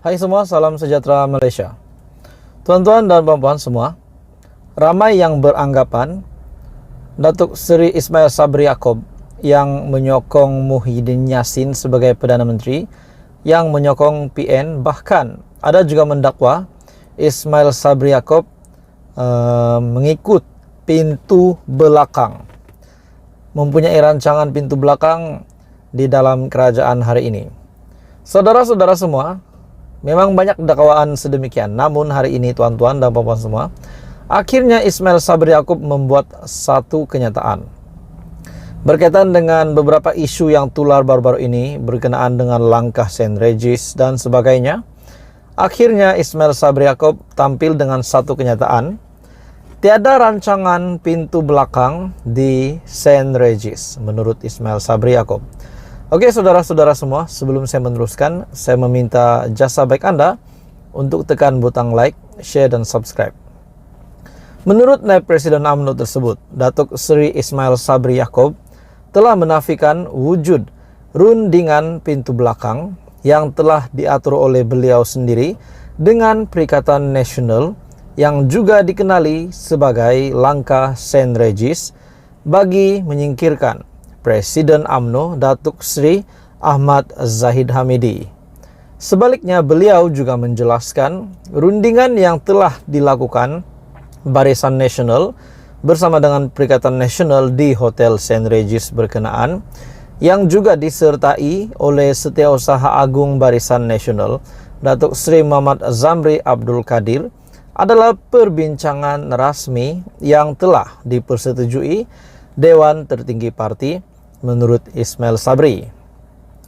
Hai semua, salam sejahtera Malaysia. Tuan-tuan dan puan-puan semua, ramai yang beranggapan Datuk Seri Ismail Sabri Yaakob yang menyokong Muhyiddin Yassin sebagai Perdana Menteri, yang menyokong PN, bahkan ada juga mendakwa Ismail Sabri Yaakob mengikut pintu belakang, mempunyai rancangan pintu belakang di dalam kerajaan hari ini. Saudara-saudara semua, memang banyak dakwaan sedemikian. Namun hari ini tuan-tuan dan puan-puan semua, akhirnya Ismail Sabri Yaakob membuat satu kenyataan berkaitan dengan beberapa isu yang tular baru-baru ini berkenaan dengan langkah St. Regis dan sebagainya. Akhirnya Ismail Sabri Yaakob tampil dengan satu kenyataan, tiada rancangan pintu belakang di St. Regis menurut Ismail Sabri Yaakob. Oke saudara-saudara semua, sebelum saya meneruskan, saya meminta jasa baik Anda untuk tekan butang like, share dan subscribe. Menurut Naib Presiden UMNO tersebut, Datuk Seri Ismail Sabri Yaakob telah menafikan wujud rundingan pintu belakang yang telah diatur oleh beliau sendiri dengan Perikatan Nasional yang juga dikenali sebagai langkah St. Regis bagi menyingkirkan Presiden UMNO Datuk Seri Ahmad Zahid Hamidi. Sebaliknya, beliau juga menjelaskan rundingan yang telah dilakukan Barisan Nasional bersama dengan Perikatan Nasional di Hotel St. Regis berkenaan, yang juga disertai oleh Setiausaha Agung Barisan Nasional Datuk Seri Muhammad Zamri Abdul Kadir, adalah perbincangan rasmi yang telah dipersetujui Dewan Tertinggi Parti menurut Ismail Sabri.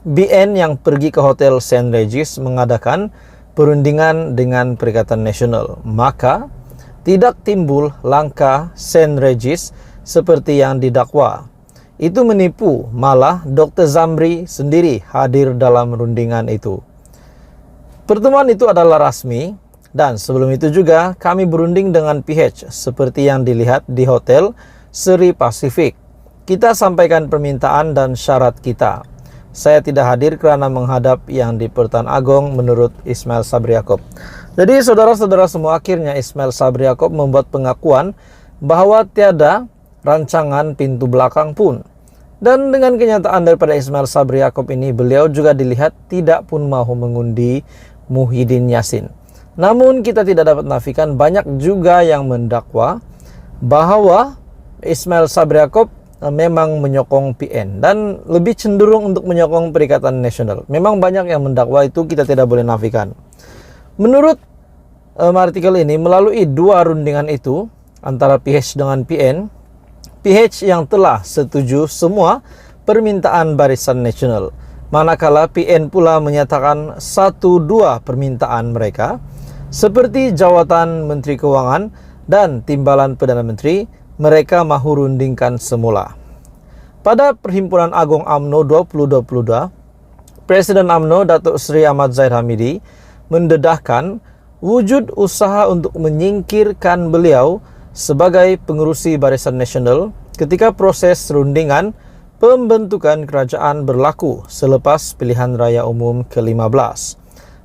BN yang pergi ke Hotel St. Regis mengadakan perundingan dengan Perikatan Nasional, maka tidak timbul langkah St. Regis seperti yang didakwa. Itu menipu, malah Dr. Zamri sendiri hadir dalam rundingan itu. Pertemuan itu adalah rasmi, dan sebelum itu juga kami berunding dengan PH seperti yang dilihat di Hotel Seri Pasifik. Kita sampaikan permintaan dan syarat kita. Saya tidak hadir kerana menghadap yang di Pertuan Agong menurut Ismail Sabri Yaakob. Jadi saudara-saudara semua, akhirnya Ismail Sabri Yaakob membuat pengakuan bahawa tiada rancangan pintu belakang pun. Dan dengan kenyataan daripada Ismail Sabri Yaakob ini, beliau juga dilihat tidak pun mahu mengundi Muhyiddin Yassin. Namun kita tidak dapat nafikan banyak juga yang mendakwa bahawa Ismail Sabri Yaakob memang menyokong PN dan lebih cenderung untuk menyokong Perikatan Nasional. Memang banyak yang mendakwa itu, kita tidak boleh nafikan. Menurut artikel ini, melalui dua rundingan itu antara PH dengan PN, PH yang telah setuju semua permintaan Barisan Nasional, manakala PN pula menyatakan satu dua permintaan mereka seperti jawatan Menteri Kewangan dan Timbalan Perdana Menteri mereka mahu rundingkan semula. Pada Perhimpunan Agung UMNO 2022, Presiden UMNO Datuk Seri Ahmad Zahid Hamidi mendedahkan wujud usaha untuk menyingkirkan beliau sebagai pengerusi Barisan Nasional ketika proses rundingan pembentukan kerajaan berlaku selepas pilihan raya umum ke-15.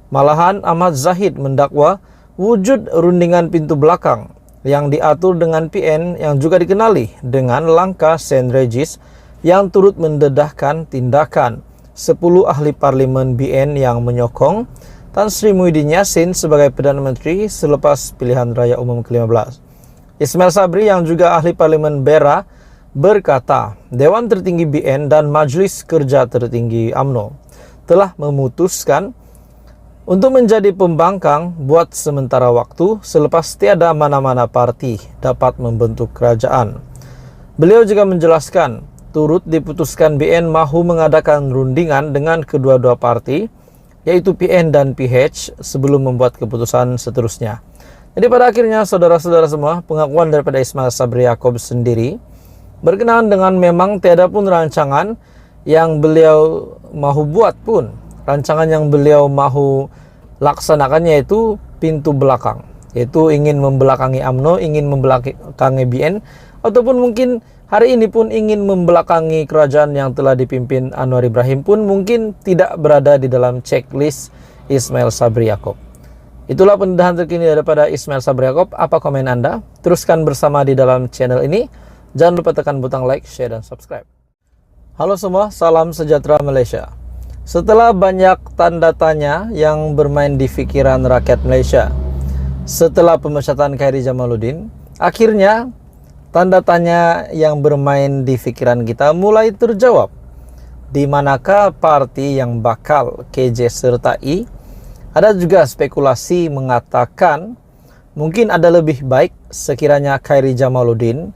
Malahan Ahmad Zahid mendakwa wujud rundingan pintu belakang yang diatur dengan PN yang juga dikenali dengan langkah St. Regis yang turut mendedahkan tindakan 10 ahli parlimen BN yang menyokong Tan Sri Muhyiddin Yassin sebagai Perdana Menteri selepas pilihan raya umum ke-15. Ismail Sabri yang juga ahli parlimen BERA berkata, Dewan Tertinggi BN dan Majlis Kerja Tertinggi UMNO telah memutuskan untuk menjadi pembangkang buat sementara waktu selepas tiada mana-mana parti dapat membentuk kerajaan. Beliau juga menjelaskan, turut diputuskan BN mahu mengadakan rundingan dengan kedua-dua parti, yaitu PN dan PH, sebelum membuat keputusan seterusnya. Jadi pada akhirnya saudara-saudara semua, pengakuan daripada Ismail Sabri Yaakob sendiri berkenaan dengan memang tiada pun rancangan yang beliau mahu buat pun. Rancangan yang beliau mahu laksanakannya yaitu pintu belakang, yaitu ingin membelakangi UMNO, ingin membelakangi BN, ataupun mungkin hari ini pun ingin membelakangi kerajaan yang telah dipimpin Anwar Ibrahim pun mungkin tidak berada di dalam checklist Ismail Sabri Yaakob. Itulah pendedahan terkini daripada Ismail Sabri Yaakob. Apa komen Anda? Teruskan bersama di dalam channel ini. Jangan lupa tekan butang like, share, dan subscribe. Halo semua, salam sejahtera Malaysia. Setelah banyak tanda tanya yang bermain di pikiran rakyat Malaysia setelah pemecatan Khairy Jamaluddin, akhirnya tanda tanya yang bermain di pikiran kita mulai terjawab. Di manakah parti yang bakal KJ sertai? Ada juga spekulasi mengatakan mungkin ada lebih baik sekiranya Khairy Jamaluddin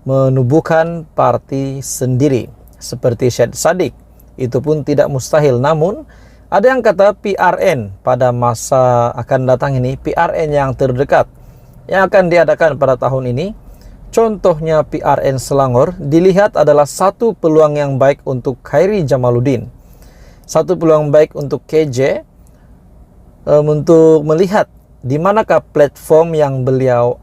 menubuhkan parti sendiri seperti Syed Saddiq. Itu pun tidak mustahil, namun ada yang kata PRN pada masa akan datang ini, PRN yang terdekat yang akan diadakan pada tahun ini, contohnya PRN Selangor, dilihat adalah satu peluang yang baik untuk Khairy Jamaluddin, satu peluang baik untuk KJ untuk melihat di manakah platform yang beliau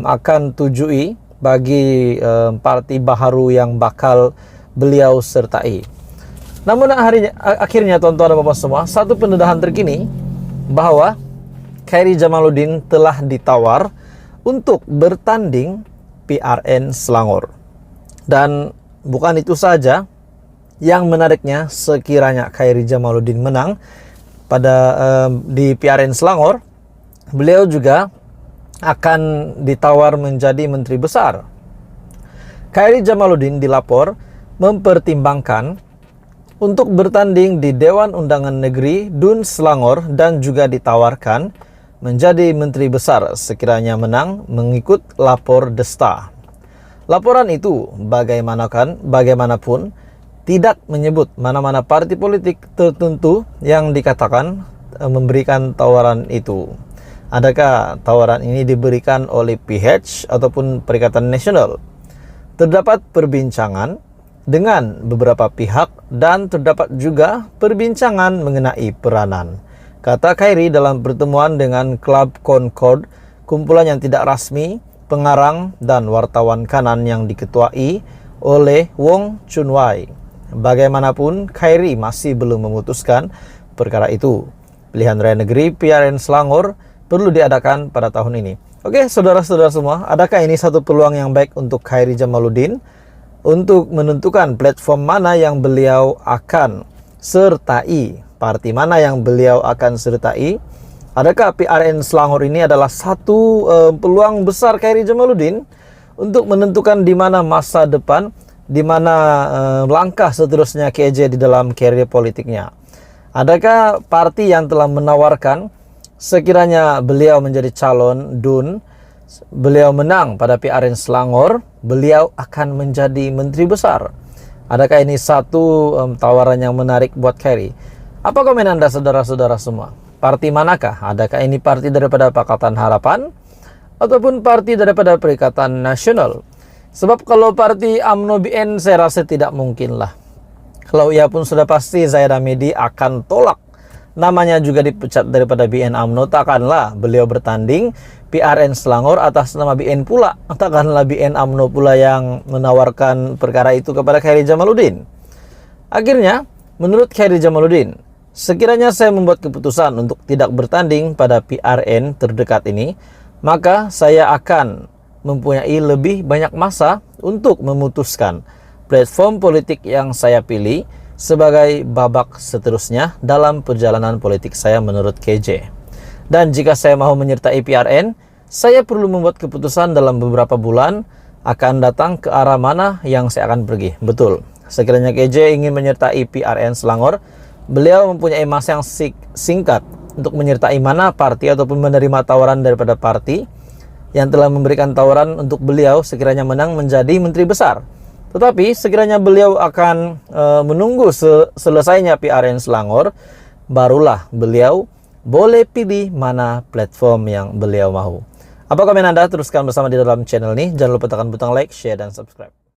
akan tujui bagi parti baharu yang bakal beliau sertai. Namun akhirnya tuan-tuan dan puan semua, satu pendedahan terkini bahwa Khairy Jamaluddin telah ditawar untuk bertanding PRN Selangor. Dan bukan itu saja, yang menariknya sekiranya Khairy Jamaluddin menang di PRN Selangor, beliau juga akan ditawar menjadi menteri besar. Khairy Jamaluddin dilapor mempertimbangkan untuk bertanding di Dewan Undangan Negeri DUN Selangor dan juga ditawarkan menjadi menteri besar sekiranya menang mengikut lapor Desta. Laporan itu bagaimanapun tidak menyebut mana-mana parti politik tertentu yang dikatakan memberikan tawaran itu. Adakah tawaran ini diberikan oleh PH ataupun Perikatan Nasional? Terdapat perbincangan dengan beberapa pihak dan terdapat juga perbincangan mengenai peranan, kata Khairy dalam pertemuan dengan Klub Concord, kumpulan yang tidak rasmi, pengarang dan wartawan kanan yang diketuai oleh Wong Chun Wai. Bagaimanapun, Khairy masih belum memutuskan perkara itu. Pilihan Raya Negeri PRN Selangor perlu diadakan pada tahun ini. Oke, saudara-saudara semua, adakah ini satu peluang yang baik untuk Khairy Jamaluddin untuk menentukan platform mana yang beliau akan sertai, parti mana yang beliau akan sertai? Adakah PRN Selangor ini adalah satu peluang besar Khairy Jamaluddin untuk menentukan di mana masa depan, di mana langkah seterusnya KJ di dalam karier politiknya? Adakah parti yang telah menawarkan sekiranya beliau menjadi calon DUN, beliau menang pada PRN Selangor, beliau akan menjadi menteri besar? Adakah ini satu tawaran yang menarik buat Khairy? Apa komen Anda saudara-saudara semua? Parti manakah? Adakah ini parti daripada Pakatan Harapan ataupun parti daripada Perikatan Nasional? Sebab kalau parti UMNO BN saya rasa tidak mungkin lah. Kalau ia pun sudah pasti Zahid Hamidi akan tolak. Namanya juga dipecat daripada BN UMNO, takkanlah beliau bertanding PRN Selangor atas nama BN pula. Takkanlah BN UMNO pula yang menawarkan perkara itu kepada Khairy Jamaluddin. Akhirnya, menurut Khairy Jamaluddin, sekiranya saya membuat keputusan untuk tidak bertanding pada PRN terdekat ini, maka saya akan mempunyai lebih banyak masa untuk memutuskan platform politik yang saya pilih sebagai babak seterusnya dalam perjalanan politik saya menurut KJ. Dan jika saya mau menyertai PRN, saya perlu membuat keputusan dalam beberapa bulan akan datang ke arah mana yang saya akan pergi. Betul, sekiranya KJ ingin menyertai PRN Selangor, beliau mempunyai masa yang singkat untuk menyertai mana parti ataupun menerima tawaran daripada parti yang telah memberikan tawaran untuk beliau sekiranya menang menjadi menteri besar. Tetapi sekiranya beliau akan menunggu selesainya PRN Selangor, barulah beliau boleh pilih mana platform yang beliau mau. Apa komen Anda? Teruskan bersama di dalam channel ini. Jangan lupa tekan butang like, share, dan subscribe.